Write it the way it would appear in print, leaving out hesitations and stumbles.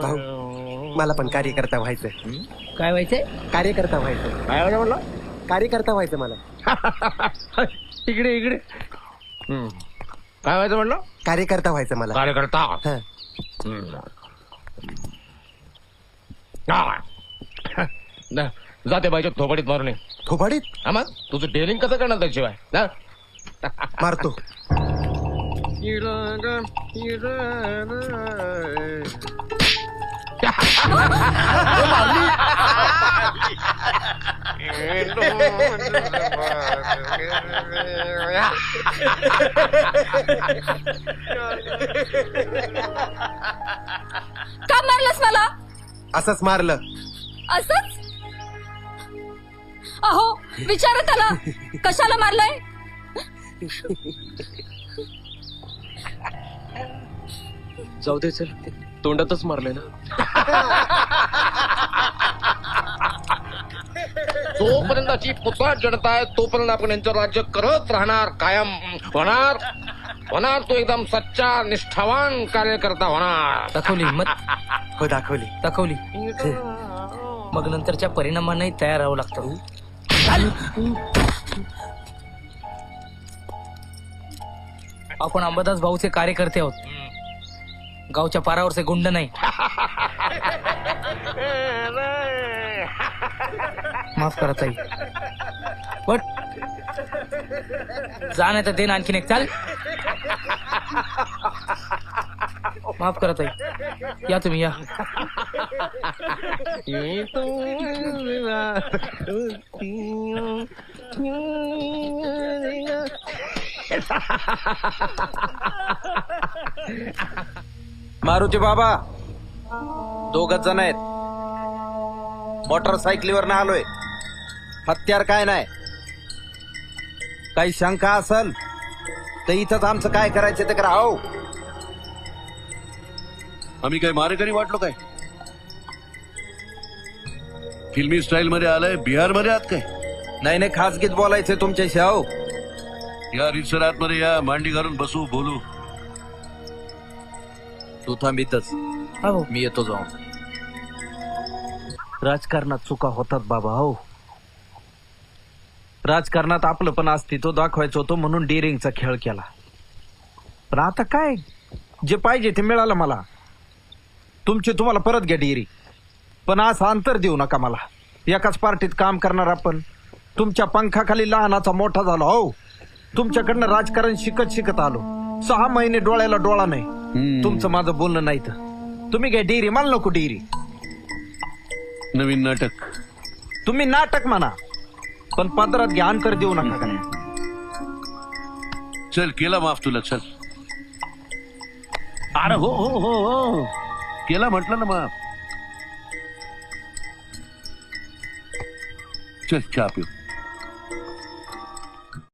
भाऊ, मला पण कार्यकर्ता व्हायचंय. काय व्हायचंय? कार्यकर्ता व्हायचं. काय व्हायचं म्हणलं? कार्यकर्ता व्हायचं मला. इकडे इकडे. काय व्हायचं म्हणलं? कार्यकर्ता व्हायचं मला. कार्यकर्ता. हं. जाते बाईच्या थोपडीत मारून ये. थोबाडीत हा मग तुझं डेअरिंग कसं करणार त्याशिवाय? जा. मारतो. का मारलंस मला? असंच मारलं. असंच? अहो विचारा त्याला कशाला मारलंय. जाऊ दे चल, तोंडातच मारलंय ना. जोपर्यंतची पुतळा जनता आहे तोपर्यंत आपण यांचं राज्य करत राहणार. कायम होणार होणार. तो एकदम सच्चा निष्ठावान कार्यकर्ता होणार. दाखवली हिंमत, हो दाखवली. दाखवली. मग नंतरच्या परिणामांनाही तयार राहावं लागतं. आपण अंबादास भाऊचे कार्यकर्ते आहोत, गावच्या पारावरचे गुंड नाही. माफ करा ताई. बट जा नाही तर दे ना आणखीन एक. चाल. माफ करा ताई. या तुम्ही या. मारुती बाबा, दोघच जण आहेत. मोटरसायकलीवर ना आलोय. हत्यार काय नाही. काही शंका असल तर इथंच आमचं काय करायचं ते करा. हो, आम्ही काय मारेकरी वाटलो काय? फिल्मी स्टाईल मध्ये आलाय? बिहार मध्ये आहात काय? नाही नाही, खासगीत बोलायचंय तुमच्याशी. हो, या रितसर आतमध्ये या, मांडी घालून बसू, बोलू. तू थांब इथंच, मी येतो जाऊन. राजकारणात चुका होतात बाबा. हो, राजकारणात आपलं पण अस्तित्व दाखवायचं होतं म्हणून डेअरिंगचा खेळ केला. पण आता काय, जे पाहिजे ते मिळालं मला. तुमची तुम्हाला परत घ्या डेअरी. पण असं अंतर देऊ नका मला. एकाच पार्टीत काम करणार आपण. तुमच्या पंखाखाली लहानाचा मोठा झालो. हो, तुमच्याकडनं राजकारण शिकत शिकत आलो. 6 महिने डोळ्याला डोळा नाही. तुमचं माझं बोलणं नाही तर तुम्ही घ्या डेअरी. मला नको डेअरी. नवीन नाटक. तुम्ही नाटक म्हणा पण पदरात घ्या, अंतर देऊ नका. काय चल, केला माफ तुला. चल. अरे हो हो हो हो, केला म्हटलं ना माफ. चल, चहा पिऊ.